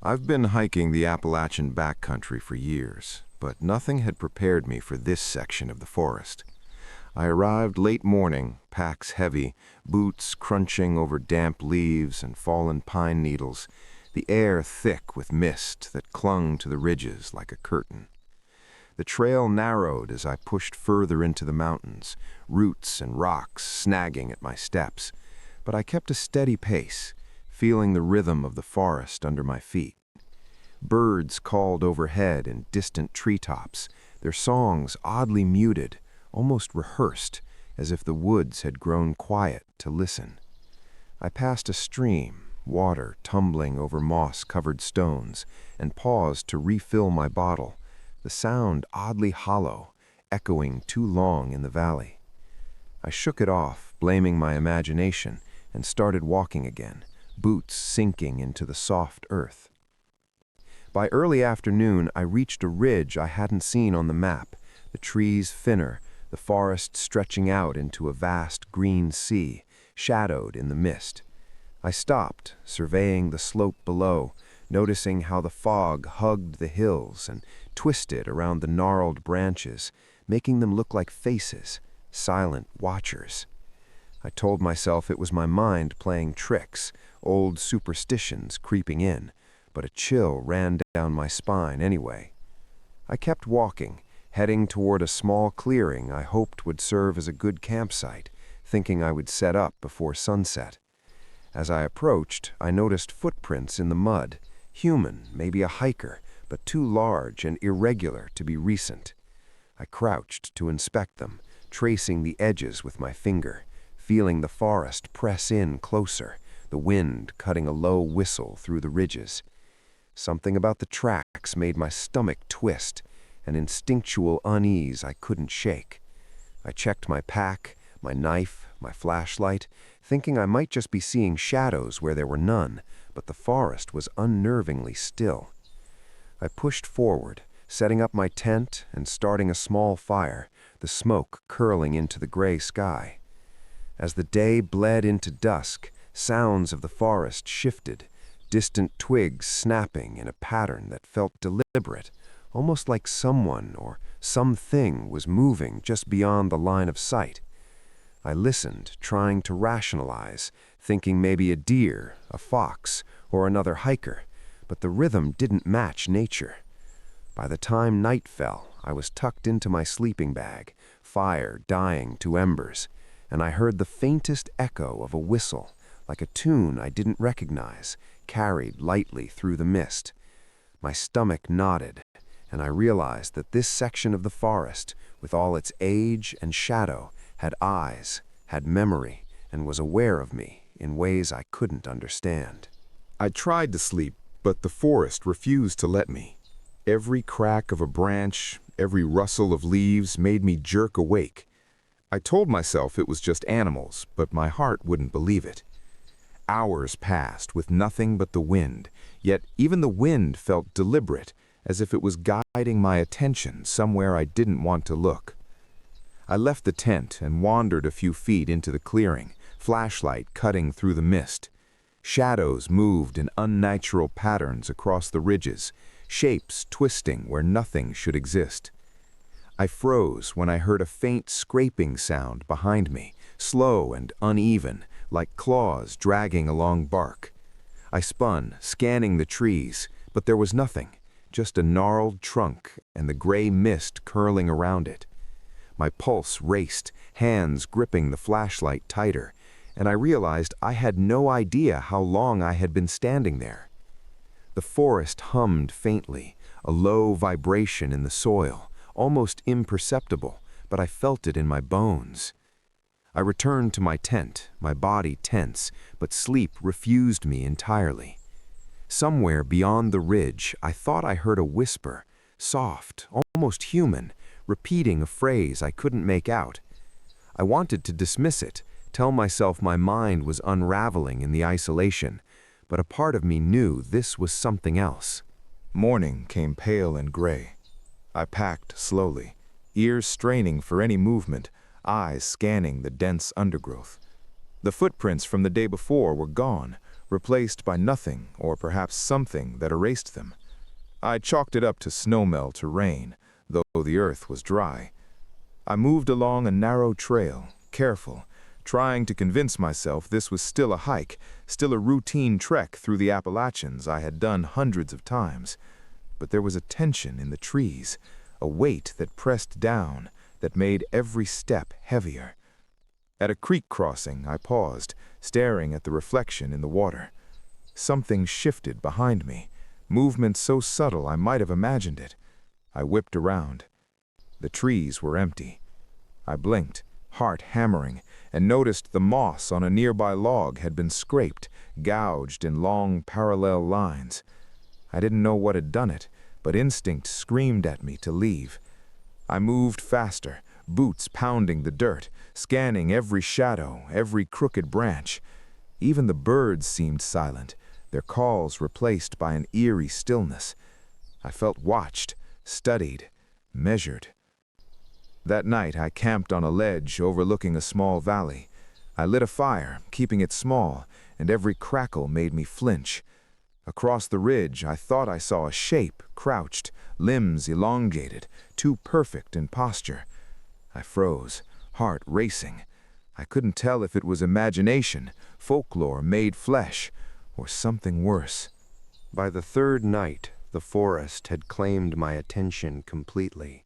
I've been hiking the Appalachian backcountry for years, but nothing had prepared me for this section of the forest. I arrived late morning, packs heavy, boots crunching over damp leaves and fallen pine needles, the air thick with mist that clung to the ridges like a curtain. The trail narrowed as I pushed further into the mountains, roots and rocks snagging at my steps, but I kept a steady pace, feeling the rhythm of the forest under my feet. Birds called overhead in distant treetops, their songs oddly muted, almost rehearsed, as if the woods had grown quiet to listen. I passed a stream, water tumbling over moss-covered stones, and paused to refill my bottle, the sound oddly hollow, echoing too long in the valley. I shook it off, blaming my imagination, and started walking again, boots sinking into the soft earth. By early afternoon, I reached a ridge I hadn't seen on the map, the trees thinner, the forest stretching out into a vast green sea, shadowed in the mist. I stopped, surveying the slope below, noticing how the fog hugged the hills and twisted around the gnarled branches, making them look like faces, silent watchers. I told myself it was my mind playing tricks, old superstitions creeping in, but a chill ran down my spine anyway. I kept walking, heading toward a small clearing I hoped would serve as a good campsite, thinking I would set up before sunset. As I approached, I noticed footprints in the mud, human, maybe a hiker, but too large and irregular to be recent. I crouched to inspect them, tracing the edges with my finger, feeling the forest press in closer, the wind cutting a low whistle through the ridges. Something about the tracks made my stomach twist, an instinctual unease I couldn't shake. I checked my pack, my knife, my flashlight, thinking I might just be seeing shadows where there were none, but the forest was unnervingly still. I pushed forward, setting up my tent and starting a small fire, the smoke curling into the gray sky. As the day bled into dusk, sounds of the forest shifted, distant twigs snapping in a pattern that felt deliberate, almost like someone or something was moving just beyond the line of sight. I listened, trying to rationalize, thinking maybe a deer, a fox, or another hiker, but the rhythm didn't match nature. By the time night fell, I was tucked into my sleeping bag, fire dying to embers, and I heard the faintest echo of a whistle, like a tune I didn't recognize, carried lightly through the mist. My stomach knotted, and I realized that this section of the forest, with all its age and shadow, had eyes, had memory, and was aware of me in ways I couldn't understand. I tried to sleep, but the forest refused to let me. Every crack of a branch, every rustle of leaves made me jerk awake. I told myself it was just animals, but my heart wouldn't believe it. Hours passed with nothing but the wind, yet even the wind felt deliberate, as if it was guiding my attention somewhere I didn't want to look. I left the tent and wandered a few feet into the clearing, flashlight cutting through the mist. Shadows moved in unnatural patterns across the ridges, shapes twisting where nothing should exist. I froze when I heard a faint scraping sound behind me, slow and uneven, like claws dragging along bark. I spun, scanning the trees, but there was nothing, just a gnarled trunk and the gray mist curling around it. My pulse raced, hands gripping the flashlight tighter, and I realized I had no idea how long I had been standing there. The forest hummed faintly, a low vibration in the soil, almost imperceptible, but I felt it in my bones. I returned to my tent, my body tense, but sleep refused me entirely. Somewhere beyond the ridge, I thought I heard a whisper, soft, almost human, repeating a phrase I couldn't make out. I wanted to dismiss it, tell myself my mind was unraveling in the isolation, but a part of me knew this was something else. Morning came pale and gray. I packed slowly, ears straining for any movement, eyes scanning the dense undergrowth. The footprints from the day before were gone, replaced by nothing or perhaps something that erased them. I chalked it up to snowmelt or rain, though the earth was dry. I moved along a narrow trail, careful, trying to convince myself this was still a hike, still a routine trek through the Appalachians I had done hundreds of times. But there was a tension in the trees, a weight that pressed down, that made every step heavier. At a creek crossing, I paused, staring at the reflection in the water. Something shifted behind me, movement so subtle I might have imagined it. I whipped around. The trees were empty. I blinked, heart hammering, and noticed the moss on a nearby log had been scraped, gouged in long parallel lines. I didn't know what had done it, but instinct screamed at me to leave. I moved faster, boots pounding the dirt, scanning every shadow, every crooked branch. Even the birds seemed silent, their calls replaced by an eerie stillness. I felt watched, studied, measured. That night I camped on a ledge overlooking a small valley. I lit a fire, keeping it small, and every crackle made me flinch. Across the ridge I thought I saw a shape, crouched, limbs elongated, too perfect in posture. I froze, heart racing. I couldn't tell if it was imagination, folklore made flesh, or something worse. By the third night, the forest had claimed my attention completely.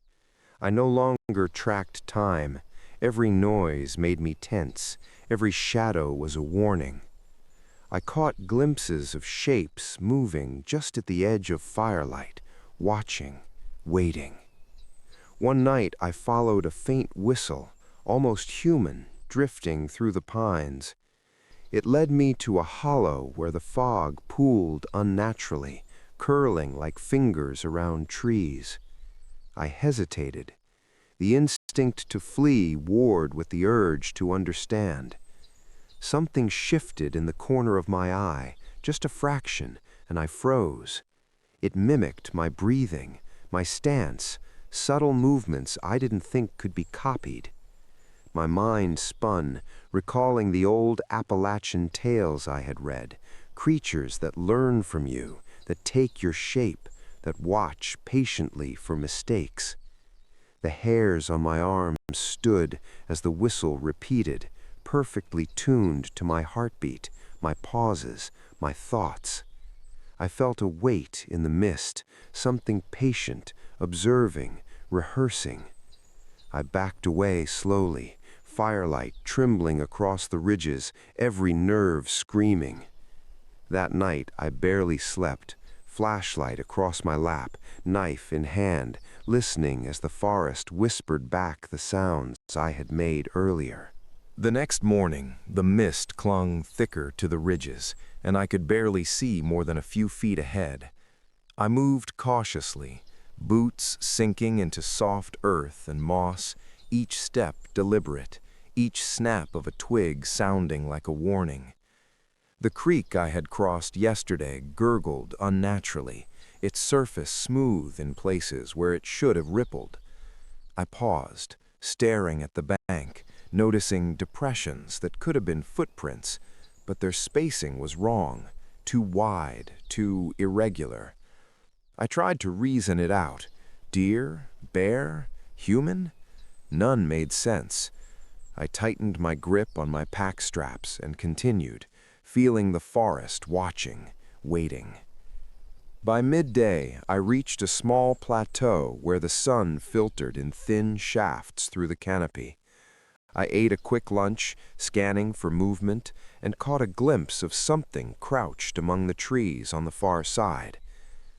I no longer tracked time. Every noise made me tense. Every shadow was a warning. I caught glimpses of shapes moving just at the edge of firelight, watching, waiting. One night I followed a faint whistle, almost human, drifting through the pines. It led me to a hollow where the fog pooled unnaturally, curling like fingers around trees. I hesitated. The instinct to flee warred with the urge to understand. Something shifted in the corner of my eye, just a fraction, and I froze. It mimicked my breathing, my stance, subtle movements I didn't think could be copied. My mind spun, recalling the old Appalachian tales I had read, creatures that learn from you, that take your shape, that watch patiently for mistakes. The hairs on my arms stood as the whistle repeated, perfectly tuned to my heartbeat, my pauses, my thoughts. I felt a weight in the mist, something patient, observing, rehearsing. I backed away slowly, firelight trembling across the ridges, every nerve screaming. That night I barely slept, flashlight across my lap, knife in hand, listening as the forest whispered back the sounds I had made earlier. The next morning, the mist clung thicker to the ridges, and I could barely see more than a few feet ahead. I moved cautiously, boots sinking into soft earth and moss, each step deliberate, each snap of a twig sounding like a warning. The creek I had crossed yesterday gurgled unnaturally, its surface smooth in places where it should have rippled. I paused, staring at the bank, noticing depressions that could have been footprints, but their spacing was wrong, too wide, too irregular. I tried to reason it out. Deer? Bear? Human? None made sense. I tightened my grip on my pack straps and continued, feeling the forest watching, waiting. By midday, I reached a small plateau where the sun filtered in thin shafts through the canopy. I ate a quick lunch, scanning for movement, and caught a glimpse of something crouched among the trees on the far side.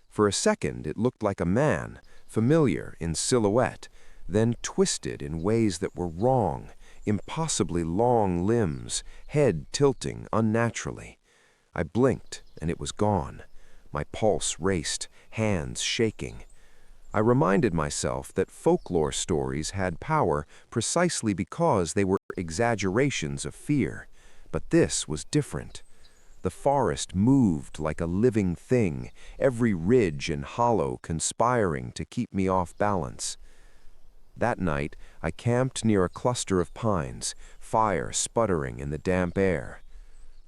For a second, it looked like a man, familiar in silhouette, then twisted in ways that were wrong, impossibly long limbs, head tilting unnaturally. I blinked, and it was gone. My pulse raced, hands shaking. I reminded myself that folklore stories had power precisely because they were exaggerations of fear. But this was different. The forest moved like a living thing, every ridge and hollow conspiring to keep me off balance. That night, I camped near a cluster of pines, fire sputtering in the damp air.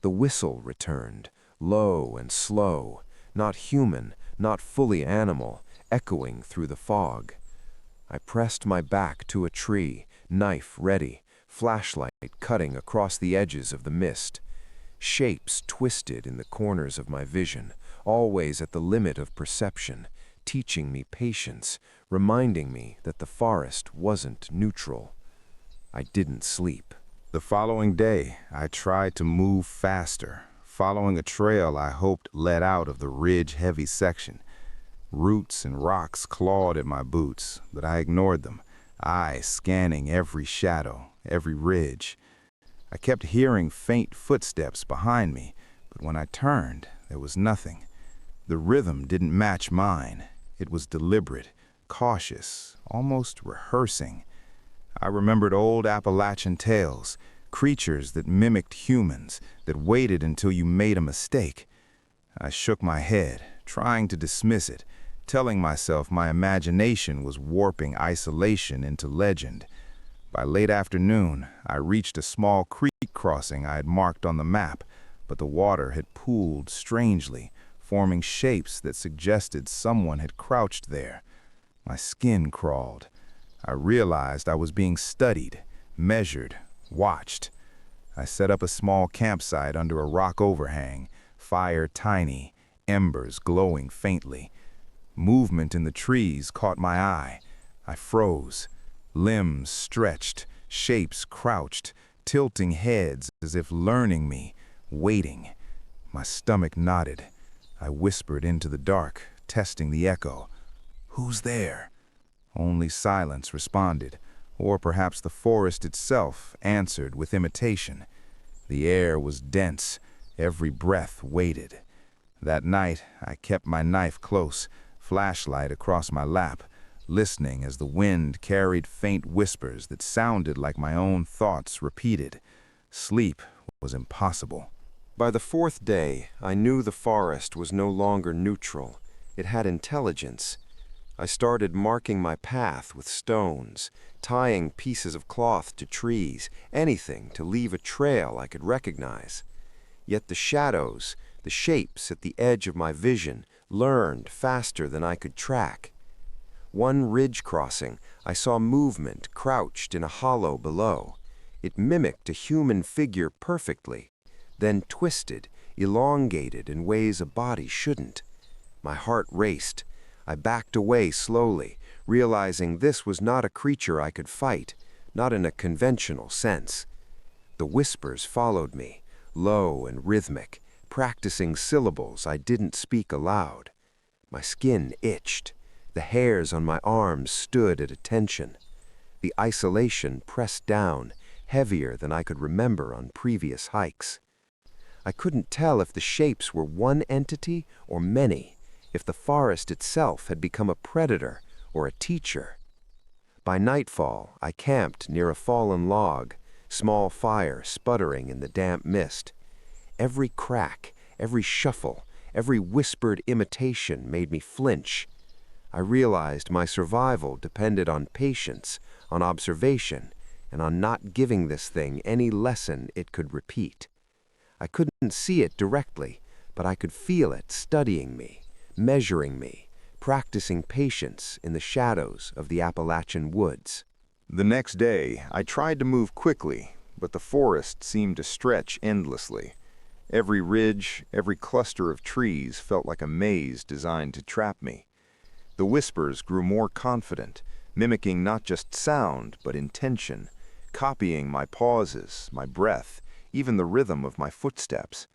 The whistle returned, low and slow, not human, not fully animal, echoing through the fog. I pressed my back to a tree, knife ready, flashlight cutting across the edges of the mist. Shapes twisted in the corners of my vision, always at the limit of perception, teaching me patience, reminding me that the forest wasn't neutral. I didn't sleep. The following day, I tried to move faster, following a trail I hoped led out of the ridge-heavy section. Roots and rocks clawed at my boots, but I ignored them, eyes scanning every shadow, every ridge. I kept hearing faint footsteps behind me, but when I turned, there was nothing. The rhythm didn't match mine. It was deliberate, cautious, almost rehearsing. I remembered old Appalachian tales, creatures that mimicked humans, that waited until you made a mistake. I shook my head, trying to dismiss it, telling myself my imagination was warping isolation into legend. By late afternoon, I reached a small creek crossing I had marked on the map, but the water had pooled strangely, forming shapes that suggested someone had crouched there. My skin crawled. I realized I was being studied, measured, watched. I set up a small campsite under a rock overhang, fire tiny, embers glowing faintly. Movement in the trees caught my eye. I froze. Limbs stretched, shapes crouched, tilting heads as if learning me, waiting. My stomach knotted. I whispered into the dark, testing the echo. "Who's there?" Only silence responded, or perhaps the forest itself answered with imitation. The air was dense, every breath weighted. That night, I kept my knife close, flashlight across my lap, listening as the wind carried faint whispers that sounded like my own thoughts repeated. Sleep was impossible. By the fourth day, I knew the forest was no longer neutral. It had intelligence. I started marking my path with stones, tying pieces of cloth to trees, anything to leave a trail I could recognize. Yet the shadows, the shapes at the edge of my vision, learned faster than I could track. One ridge crossing, I saw movement crouched in a hollow below. It mimicked a human figure perfectly, then twisted, elongated in ways a body shouldn't. My heart raced. I backed away slowly, realizing this was not a creature I could fight, not in a conventional sense. The whispers followed me, low and rhythmic, practicing syllables I didn't speak aloud. My skin itched. The hairs on my arms stood at attention. The isolation pressed down, heavier than I could remember on previous hikes. I couldn't tell if the shapes were one entity or many, if the forest itself had become a predator or a teacher. By nightfall, I camped near a fallen log, small fire sputtering in the damp mist. Every crack, every shuffle, every whispered imitation made me flinch. I realized my survival depended on patience, on observation, and on not giving this thing any lesson it could repeat. I couldn't see it directly, but I could feel it studying me, measuring me, practicing patience in the shadows of the Appalachian woods. The next day, I tried to move quickly, but the forest seemed to stretch endlessly. Every ridge, every cluster of trees felt like a maze designed to trap me. The whispers grew more confident, mimicking not just sound, but intention, copying my pauses, my breath, even the rhythm of my footsteps.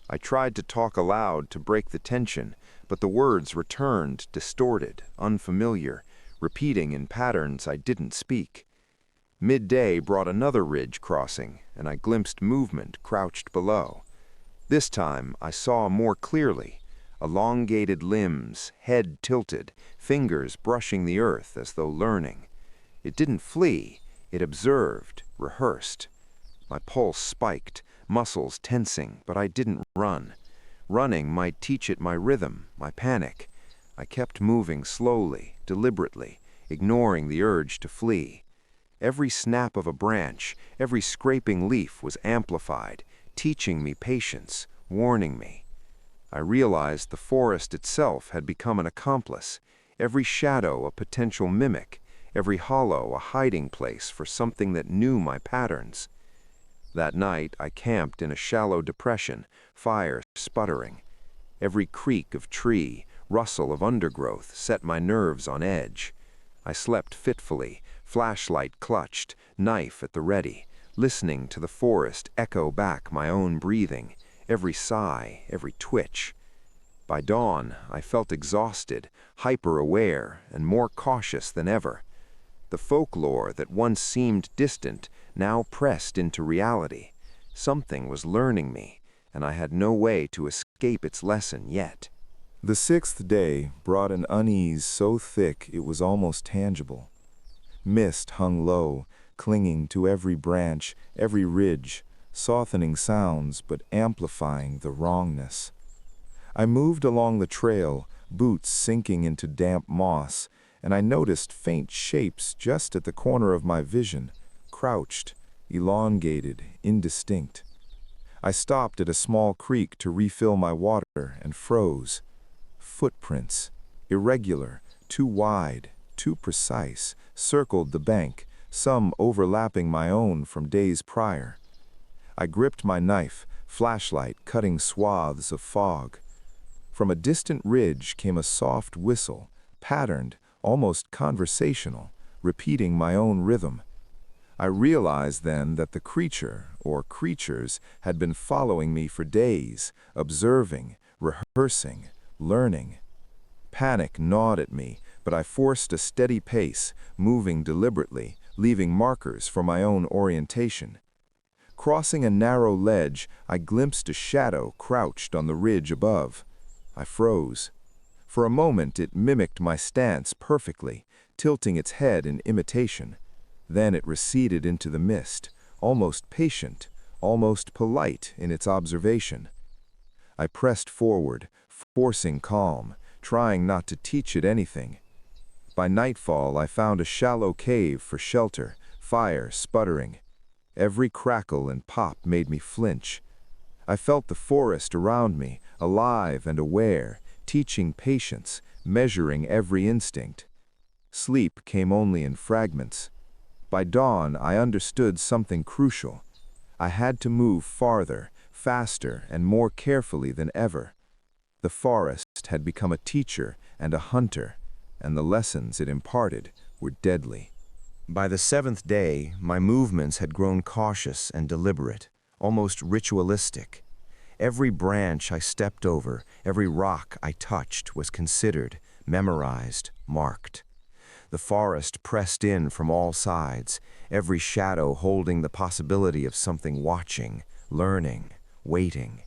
I tried to talk aloud to break the tension, but the words returned distorted, unfamiliar, repeating in patterns I didn't speak. Midday brought another ridge crossing, and I glimpsed movement crouched below. This time I saw more clearly. Elongated limbs, head tilted, fingers brushing the earth as though learning. It didn't flee, it observed, rehearsed. My pulse spiked, muscles tensing, but I didn't run. Running might teach it my rhythm, my panic. I kept moving slowly, deliberately, ignoring the urge to flee. Every snap of a branch, every scraping leaf was amplified, teaching me patience, warning me. I realized the forest itself had become an accomplice, every shadow a potential mimic, every hollow a hiding place for something that knew my patterns. That night I camped in a shallow depression, fire sputtering. Every creak of tree, rustle of undergrowth set my nerves on edge. I slept fitfully, flashlight clutched, knife at the ready, listening to the forest echo back my own breathing, every sigh, every twitch. By dawn, I felt exhausted, hyper-aware, and more cautious than ever. The folklore that once seemed distant now pressed into reality. Something was learning me, and I had no way to escape its lesson yet. The sixth day brought an unease so thick it was almost tangible. Mist hung low, clinging to every branch, every ridge, softening sounds but amplifying the wrongness. I moved along the trail, boots sinking into damp moss, and I noticed faint shapes just at the corner of my vision, crouched, elongated, indistinct. I stopped at a small creek to refill my water and froze. Footprints, irregular, too wide, too precise, circled the bank, some overlapping my own from days prior. I gripped my knife, flashlight cutting swaths of fog. From a distant ridge came a soft whistle, patterned, almost conversational, repeating my own rhythm. I realized then that the creature, or creatures, had been following me for days, observing, rehearsing, learning. Panic gnawed at me, but I forced a steady pace, moving deliberately, leaving markers for my own orientation. Crossing a narrow ledge, I glimpsed a shadow crouched on the ridge above. I froze. For a moment it mimicked my stance perfectly, tilting its head in imitation. Then it receded into the mist, almost patient, almost polite in its observation. I pressed forward, forcing calm, trying not to teach it anything. By nightfall I found a shallow cave for shelter, fire sputtering. Every crackle and pop made me flinch. I felt the forest around me, alive and aware, teaching patience, measuring every instinct. Sleep came only in fragments. By dawn, I understood something crucial. I had to move farther, faster, and more carefully than ever. The forest had become a teacher and a hunter, and the lessons it imparted were deadly. By the seventh day, my movements had grown cautious and deliberate, almost ritualistic. Every branch I stepped over, every rock I touched was considered, memorized, marked. The forest pressed in from all sides, every shadow holding the possibility of something watching, learning, waiting.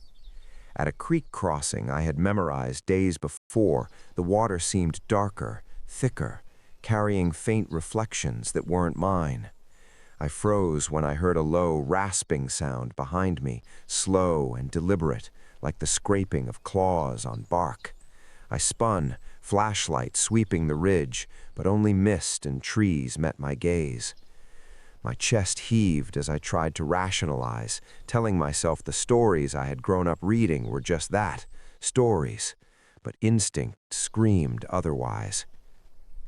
At a creek crossing I had memorized days before, the water seemed darker, thicker, carrying faint reflections that weren't mine. I froze when I heard a low, rasping sound behind me, slow and deliberate, like the scraping of claws on bark. I spun, flashlight sweeping the ridge, but only mist and trees met my gaze. My chest heaved as I tried to rationalize, telling myself the stories I had grown up reading were just that, stories, but instinct screamed otherwise.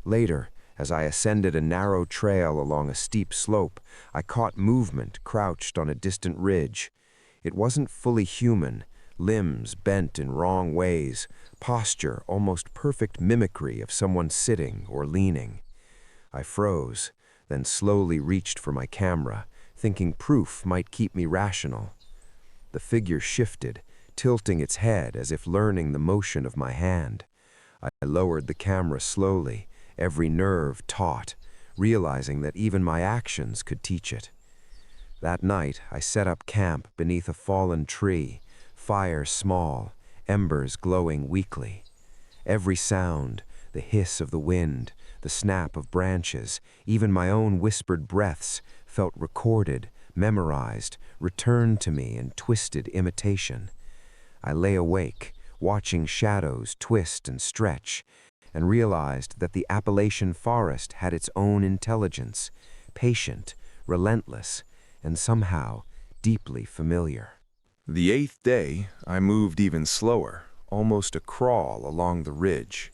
Later, as I ascended a narrow trail along a steep slope, I caught movement crouched on a distant ridge. It wasn't fully human, limbs bent in wrong ways, posture almost perfect mimicry of someone sitting or leaning. I froze, then slowly reached for my camera, thinking proof might keep me rational. The figure shifted, tilting its head as if learning the motion of my hand. I lowered the camera slowly, every nerve taut, realizing that even my actions could teach it. That night, I set up camp beneath a fallen tree, fire small, embers glowing weakly. Every sound, the hiss of the wind, the snap of branches, even my own whispered breaths, felt recorded, memorized, returned to me in twisted imitation. I lay awake, watching shadows twist and stretch, and realized that the Appalachian forest had its own intelligence, patient, relentless, and somehow deeply familiar. The eighth day, I moved even slower, almost a crawl along the ridge.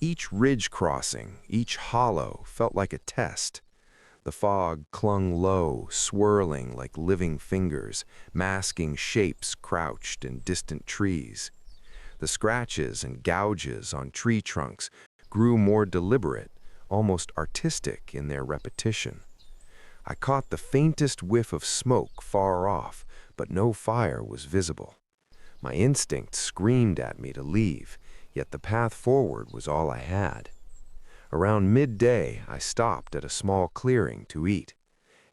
Each ridge crossing, each hollow, felt like a test. The fog clung low, swirling like living fingers, masking shapes crouched in distant trees. The scratches and gouges on tree trunks grew more deliberate, almost artistic in their repetition. I caught the faintest whiff of smoke far off, but no fire was visible. My instinct screamed at me to leave, yet the path forward was all I had. Around midday, I stopped at a small clearing to eat.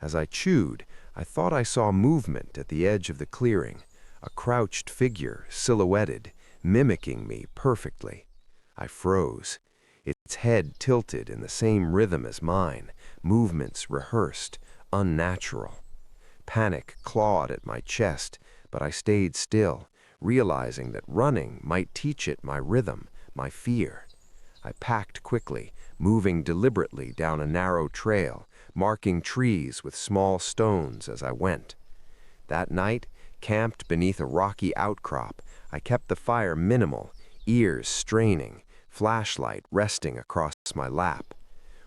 As I chewed, I thought I saw movement at the edge of the clearing, a crouched figure silhouetted, mimicking me perfectly. I froze. Its head tilted in the same rhythm as mine, movements rehearsed, unnatural. Panic clawed at my chest, but I stayed still, realizing that running might teach it my rhythm, my fear. I packed quickly, moving deliberately down a narrow trail, marking trees with small stones as I went. That night, camped beneath a rocky outcrop, I kept the fire minimal, ears straining, flashlight resting across my lap.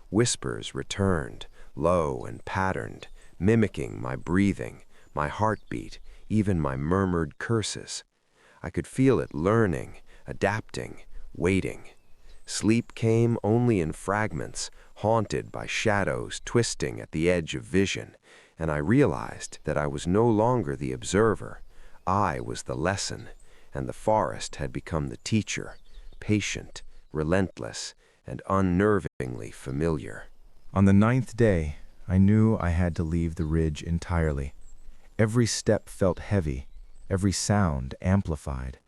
Whispers returned, low and patterned, mimicking my breathing, my heartbeat, even my murmured curses. I could feel it learning, adapting, waiting. Sleep came only in fragments, haunted by shadows twisting at the edge of vision, and I realized that I was no longer the observer. I was the lesson, and the forest had become the teacher, patient, relentless, and unnervingly familiar. On the 9th day, I knew I had to leave the ridge entirely. Every step felt heavy, every sound amplified.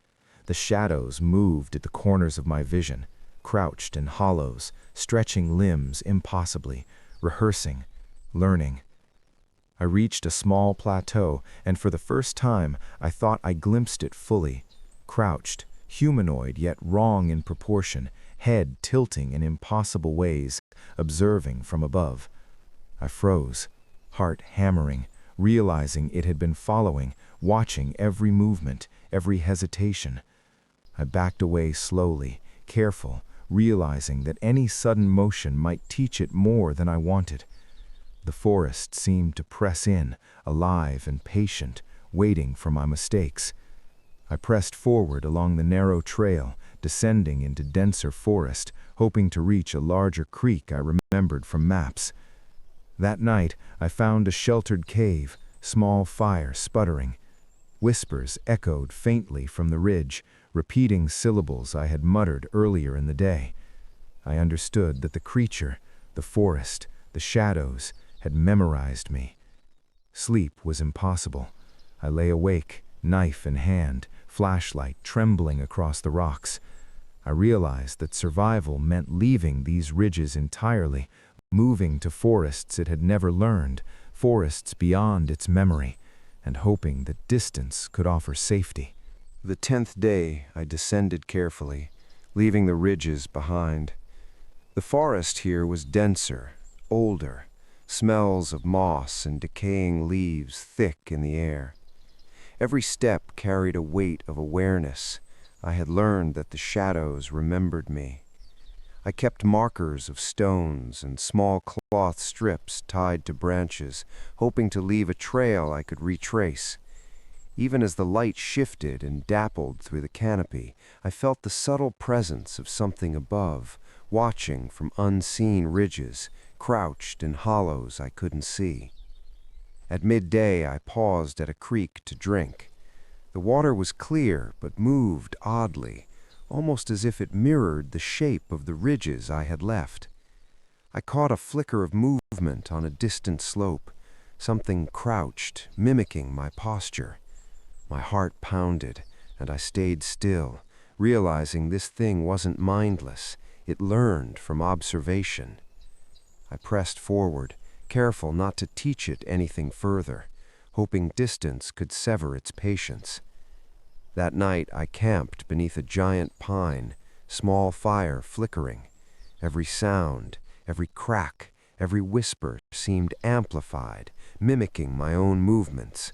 The shadows moved at the corners of my vision, crouched in hollows, stretching limbs impossibly, rehearsing, learning. I reached a small plateau, and for the first time I thought I glimpsed it fully. Crouched, humanoid yet wrong in proportion, head tilting in impossible ways, observing from above. I froze, heart hammering, realizing it had been following, watching every movement, every hesitation. I backed away slowly, careful, realizing that any sudden motion might teach it more than I wanted. The forest seemed to press in, alive and patient, waiting for my mistakes. I pressed forward along the narrow trail, descending into denser forest, hoping to reach a larger creek I remembered from maps. That night, I found a sheltered cave, small fire sputtering. Whispers echoed faintly from the ridge, repeating syllables I had muttered earlier in the day. I understood that the creature, the forest, the shadows, had memorized me. Sleep was impossible. I lay awake, knife in hand, flashlight trembling across the rocks. I realized that survival meant leaving these ridges entirely, moving to forests it had never learned, forests beyond its memory, and hoping that distance could offer safety. The 10th day, I descended carefully, leaving the ridges behind. The forest here was denser, older, smells of moss and decaying leaves thick in the air. Every step carried a weight of awareness. I had learned that the shadows remembered me. I kept markers of stones and small cloth strips tied to branches, hoping to leave a trail I could retrace. Even as the light shifted and dappled through the canopy, I felt the subtle presence of something above, watching from unseen ridges, crouched in hollows I couldn't see. At midday, I paused at a creek to drink. The water was clear, but moved oddly, almost as if it mirrored the shape of the ridges I had left. I caught a flicker of movement on a distant slope, something crouched, mimicking my posture. My heart pounded, and I stayed still, realizing this thing wasn't mindless. It learned from observation. I pressed forward, careful not to teach it anything further, hoping distance could sever its patience. That night I camped beneath a giant pine, small fire flickering. Every sound, every crack, every whisper seemed amplified, mimicking my own movements.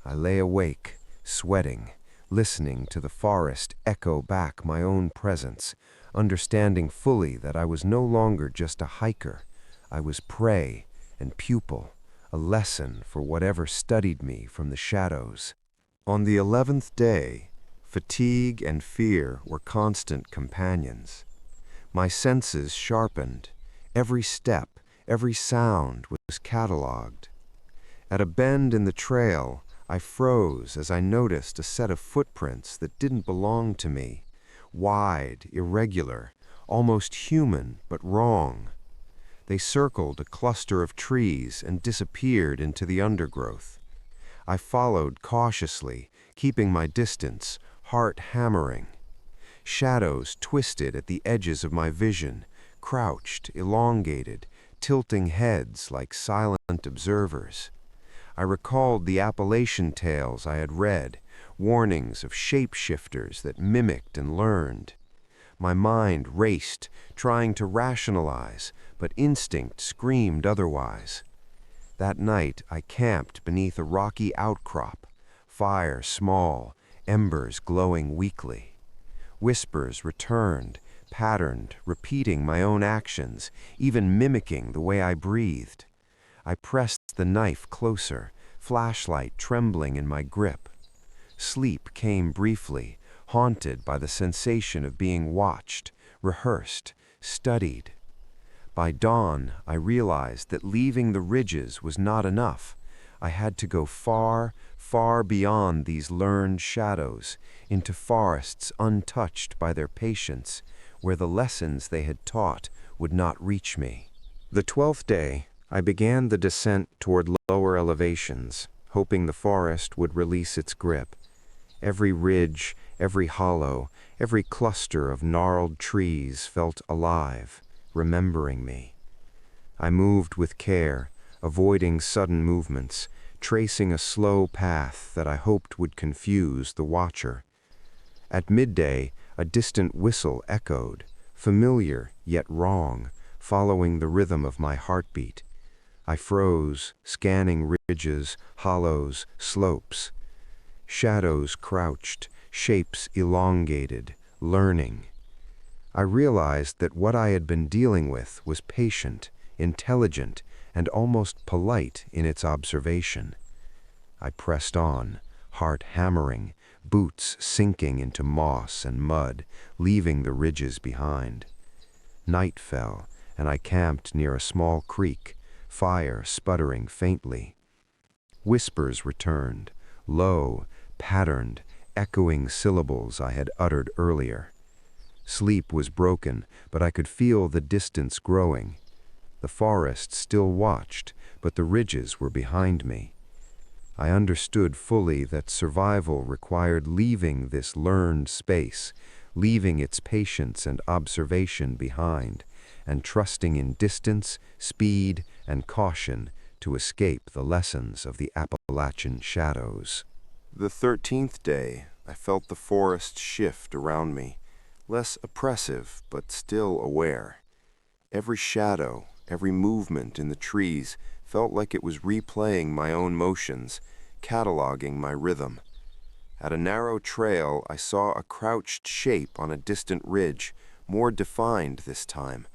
I lay awake, sweating, listening to the forest echo back my own presence, understanding fully that I was no longer just a hiker. I was prey and pupil, a lesson for whatever studied me from the shadows. On the 11th day, fatigue and fear were constant companions. My senses sharpened. Every step, every sound was catalogued. At a bend in the trail, I froze as I noticed a set of footprints that didn't belong to me. Wide, irregular, almost human, but wrong. They circled a cluster of trees and disappeared into the undergrowth. I followed cautiously, keeping my distance, heart hammering. Shadows twisted at the edges of my vision, crouched, elongated, tilting heads like silent observers. I recalled the Appalachian tales I had read, warnings of shapeshifters that mimicked and learned. My mind raced, trying to rationalize, but instinct screamed otherwise. That night I camped beneath a rocky outcrop, fire small, embers glowing weakly. Whispers returned, patterned, repeating my own actions, even mimicking the way I breathed. I pressed the knife closer, flashlight trembling in my grip. Sleep came briefly, haunted by the sensation of being watched, rehearsed, studied. By dawn, I realized that leaving the ridges was not enough. I had to go far, far beyond these learned shadows, into forests untouched by their patience, where the lessons they had taught would not reach me. The 12th day, I began the descent toward lower elevations, hoping the forest would release its grip. Every ridge, every hollow, every cluster of gnarled trees felt alive, remembering me. I moved with care, avoiding sudden movements, tracing a slow path that I hoped would confuse the watcher. At midday, a distant whistle echoed, familiar yet wrong, following the rhythm of my heartbeat. I froze, scanning ridges, hollows, slopes. Shadows crouched, shapes elongated, learning. I realized that what I had been dealing with was patient, intelligent, and almost polite in its observation. I pressed on, heart hammering, boots sinking into moss and mud, leaving the ridges behind. Night fell, and I camped near a small creek, fire sputtering faintly. Whispers returned, low, patterned, echoing syllables I had uttered earlier. Sleep was broken, but I could feel the distance growing. The forest still watched, but the ridges were behind me. I understood fully that survival required leaving this learned space, leaving its patience and observation behind, and trusting in distance, speed, and caution to escape the lessons of the Appalachian shadows. The 13th day, I felt the forest shift around me, less oppressive but still aware. Every shadow, every movement in the trees felt like it was replaying my own motions, cataloging my rhythm. At a narrow trail, I saw a crouched shape on a distant ridge, more defined this time.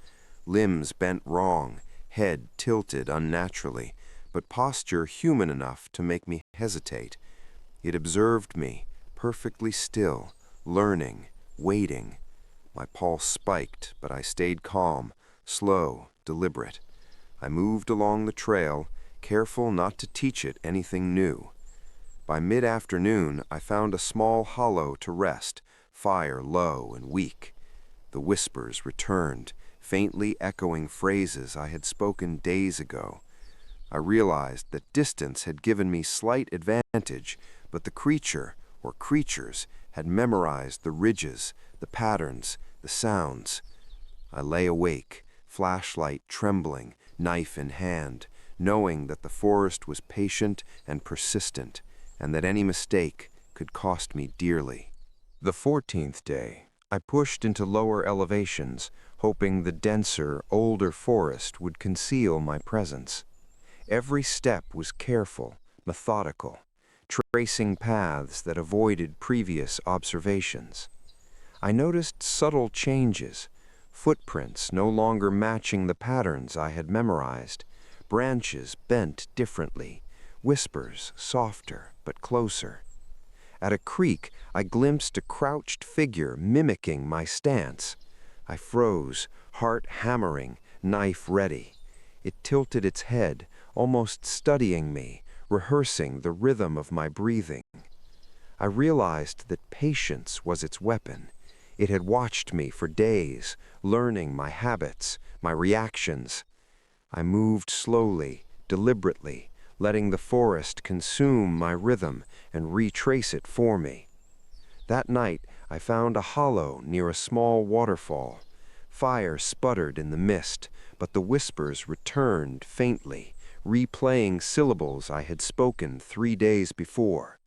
Limbs bent wrong, head tilted unnaturally, but posture human enough to make me hesitate. It observed me, perfectly still, learning, waiting. My pulse spiked, but I stayed calm, slow, deliberate. I moved along the trail, careful not to teach it anything new. By mid-afternoon, I found a small hollow to rest, fire low and weak. The whispers returned, faintly echoing phrases I had spoken days ago. I realized that distance had given me slight advantage, but the creature, or creatures, had memorized the ridges, the patterns, the sounds. I lay awake, flashlight trembling, knife in hand, knowing that the forest was patient and persistent, and that any mistake could cost me dearly. The 14th day, I pushed into lower elevations, hoping the denser, older forest would conceal my presence. Every step was careful, methodical. tracing paths that avoided previous observations. I noticed subtle changes, footprints no longer matching the patterns I had memorized, branches bent differently, whispers softer but closer. At a creek, I glimpsed a crouched figure mimicking my stance. I froze, heart hammering, knife ready. It tilted its head, almost studying me, rehearsing the rhythm of my breathing. I realized that patience was its weapon. It had watched me for days, learning my habits, my reactions. I moved slowly, deliberately, letting the forest consume my rhythm and retrace it for me. That night, I found a hollow near a small waterfall. Fire sputtered in the mist, but the whispers returned faintly, replaying syllables I had spoken 3 days before.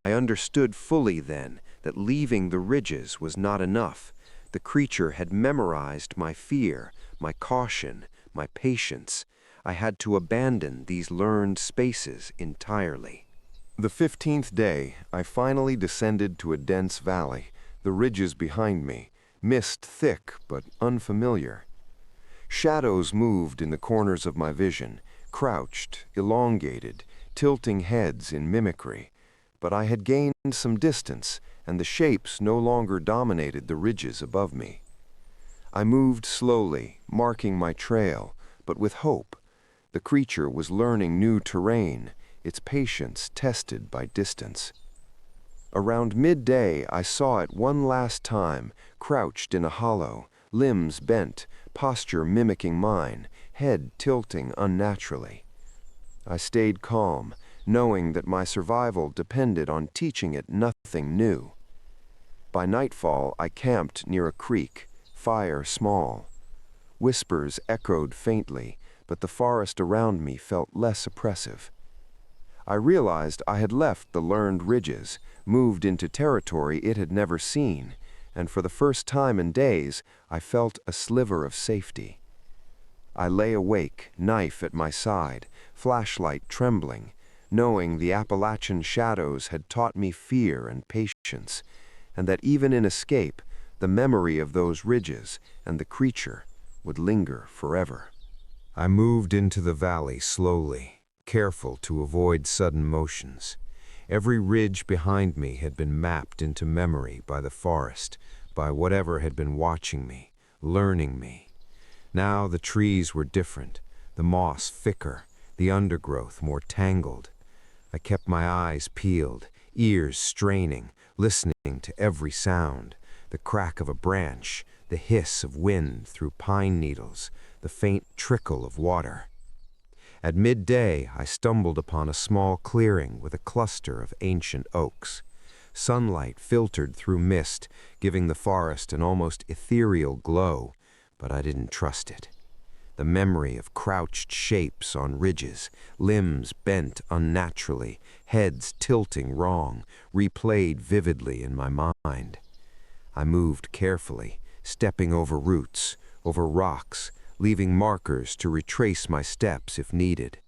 I understood fully then that leaving the ridges was not enough. The creature had memorized my fear, my caution, my patience. I had to abandon these learned spaces entirely. The 15th day, I finally descended to a dense valley, the ridges behind me, mist thick but unfamiliar. Shadows moved in the corners of my vision, crouched, elongated, tilting heads in mimicry. But I had gained some distance, and the shapes no longer dominated the ridges above me. I moved slowly, marking my trail, but with hope. The creature was learning new terrain, its patience tested by distance. Around midday, I saw it one last time, crouched in a hollow, limbs bent, posture mimicking mine, head tilting unnaturally. I stayed calm, knowing that my survival depended on teaching it nothing new. By nightfall, I camped near a creek, fire small. Whispers echoed faintly, but the forest around me felt less oppressive. I realized I had left the learned ridges, moved into territory it had never seen, and for the first time in days, I felt a sliver of safety. I lay awake, knife at my side, flashlight trembling, knowing the Appalachian shadows had taught me fear and patience, and that even in escape, the memory of those ridges and the creature would linger forever. I moved into the valley slowly, careful to avoid sudden motions. Every ridge behind me had been mapped into memory by the forest, by whatever had been watching me, learning me. Now the trees were different, the moss thicker, the undergrowth more tangled. I kept my eyes peeled, ears straining, listening to every sound, the crack of a branch, the hiss of wind through pine needles, the faint trickle of water. At midday, I stumbled upon a small clearing with a cluster of ancient oaks. Sunlight filtered through mist, giving the forest an almost ethereal glow, but I didn't trust it. The memory of crouched shapes on ridges, limbs bent unnaturally, heads tilting wrong, replayed vividly in my mind. I moved carefully, stepping over roots, over rocks, leaving markers to retrace my steps if needed.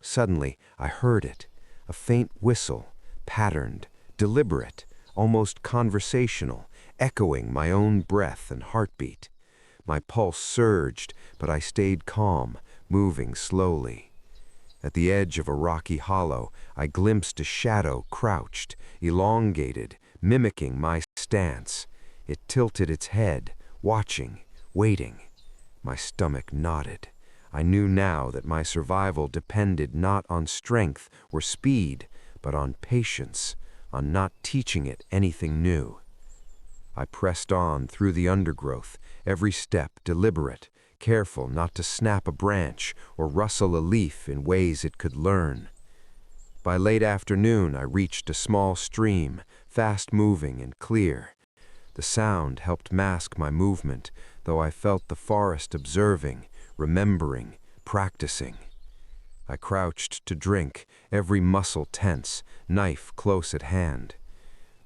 Suddenly, I heard it, a faint whistle, patterned, deliberate, almost conversational, echoing my own breath and heartbeat. My pulse surged, but I stayed calm, moving slowly. At the edge of a rocky hollow, I glimpsed a shadow crouched, elongated, mimicking my stance. It tilted its head, watching, waiting. My stomach knotted. I knew now that my survival depended not on strength or speed, but on patience, on not teaching it anything new. I pressed on through the undergrowth, every step deliberate, careful not to snap a branch or rustle a leaf in ways it could learn. By late afternoon, I reached a small stream, fast-moving and clear. The sound helped mask my movement, though I felt the forest observing, remembering, practicing. I crouched to drink, every muscle tense, knife close at hand.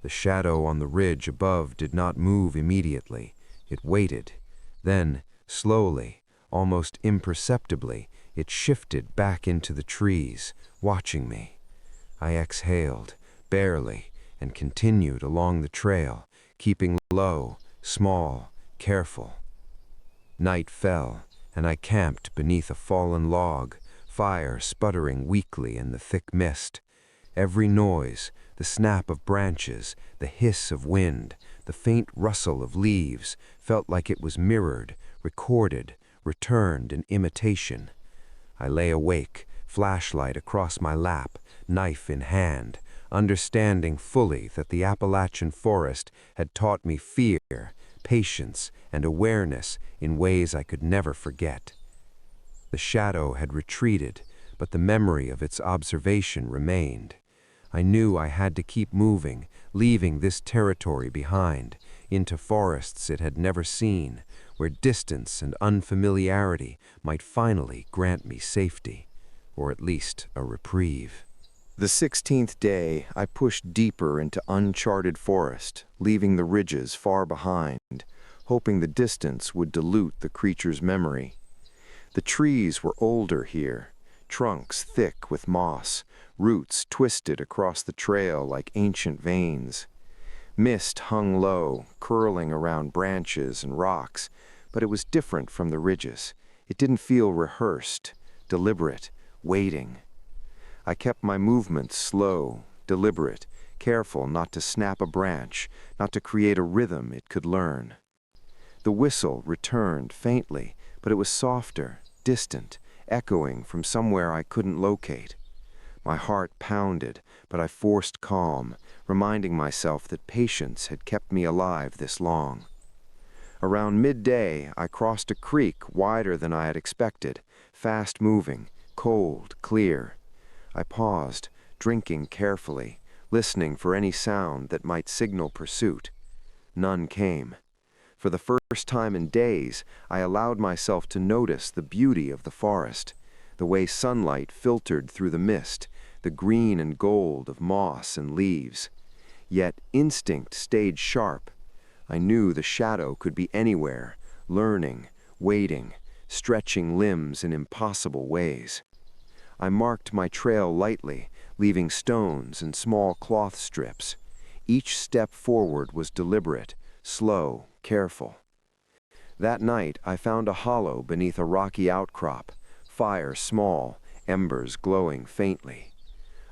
The shadow on the ridge above did not move immediately. It waited. Then, slowly, almost imperceptibly, it shifted back into the trees, watching me. I exhaled, barely, and continued along the trail, keeping low, small, careful. Night fell, and I camped beneath a fallen log, fire sputtering weakly in the thick mist. Every noise, the snap of branches, the hiss of wind, the faint rustle of leaves, felt like it was mirrored, recorded, returned in imitation. I lay awake, flashlight across my lap, knife in hand, understanding fully that the Appalachian forest had taught me fear, patience, and awareness in ways I could never forget. The shadow had retreated, but the memory of its observation remained. I knew I had to keep moving, leaving this territory behind, into forests it had never seen, where distance and unfamiliarity might finally grant me safety, or at least a reprieve. The 16th day, I pushed deeper into uncharted forest, leaving the ridges far behind, hoping the distance would dilute the creature's memory. The trees were older here, trunks thick with moss, roots twisted across the trail like ancient veins. Mist hung low, curling around branches and rocks, but it was different from the ridges. It didn't feel rehearsed, deliberate, waiting. I kept my movements slow, deliberate, careful not to snap a branch, not to create a rhythm it could learn. The whistle returned faintly, but it was softer, distant, echoing from somewhere I couldn't locate. My heart pounded, but I forced calm, reminding myself that patience had kept me alive this long. Around midday, I crossed a creek wider than I had expected, fast-moving, cold, clear. I paused, drinking carefully, listening for any sound that might signal pursuit. None came. For the first time in days, I allowed myself to notice the beauty of the forest, the way sunlight filtered through the mist, the green and gold of moss and leaves. Yet instinct stayed sharp. I knew the shadow could be anywhere, learning, waiting, stretching limbs in impossible ways. I marked my trail lightly, leaving stones and small cloth strips. Each step forward was deliberate, slow, careful. That night I found a hollow beneath a rocky outcrop, fire small, embers glowing faintly.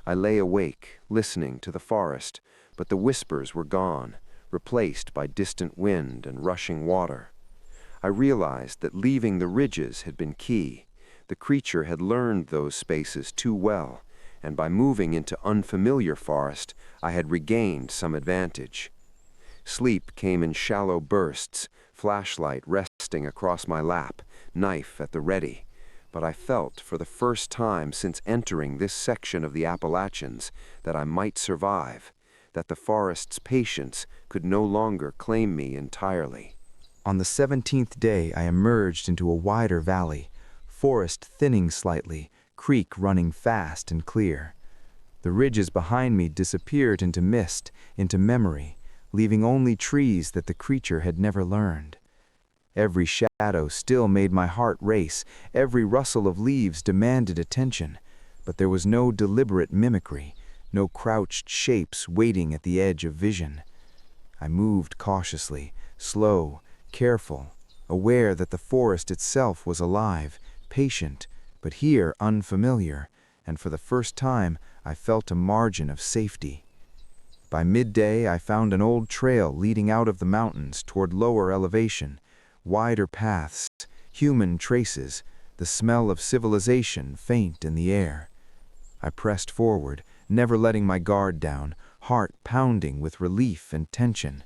I lay awake, listening to the forest, but the whispers were gone, replaced by distant wind and rushing water. I realized that leaving the ridges had been key. The creature had learned those spaces too well, and by moving into unfamiliar forest, I had regained some advantage. Sleep came in shallow bursts, flashlight resting across my lap, knife at the ready. But I felt for the first time since entering this section of the Appalachians that I might survive, that the forest's patience could no longer claim me entirely. On the 17th day, I emerged into a wider valley, forest thinning slightly, creek running fast and clear. The ridges behind me disappeared into mist, into memory, leaving only trees that the creature had never learned. Every shadow still made my heart race, every rustle of leaves demanded attention, but there was no deliberate mimicry, no crouched shapes waiting at the edge of vision. I moved cautiously, slow, careful, aware that the forest itself was alive, patient, but here unfamiliar, and for the first time I felt a margin of safety. By midday I found an old trail leading out of the mountains toward lower elevation, wider paths, human traces, the smell of civilization faint in the air. I pressed forward, never letting my guard down, heart pounding with relief and tension.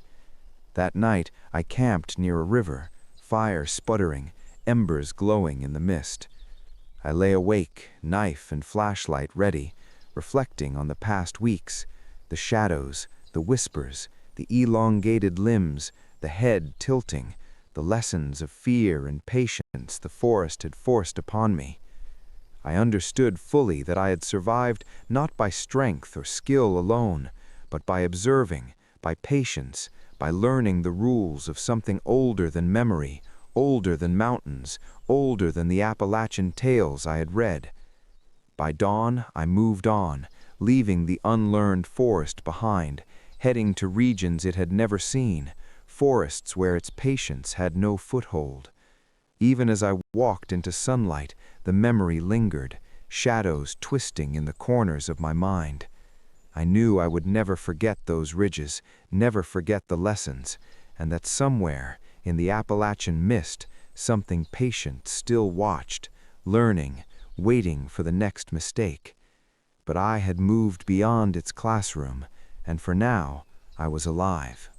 That night I camped near a river, fire sputtering, embers glowing in the mist. I lay awake, knife and flashlight ready, reflecting on the past weeks, the shadows, the whispers, the elongated limbs, the head tilting, the lessons of fear and patience the forest had forced upon me. I understood fully that I had survived not by strength or skill alone, but by observing, by patience, by learning the rules of something older than memory, older than mountains, older than the Appalachian tales I had read. By dawn, I moved on, leaving the unlearned forest behind, heading to regions it had never seen, forests where its patience had no foothold. Even as I walked into sunlight, the memory lingered, shadows twisting in the corners of my mind. I knew I would never forget those ridges, never forget the lessons, and that somewhere, in the Appalachian mist, something patient still watched, learning, waiting for the next mistake. But I had moved beyond its classroom, and for now, I was alive.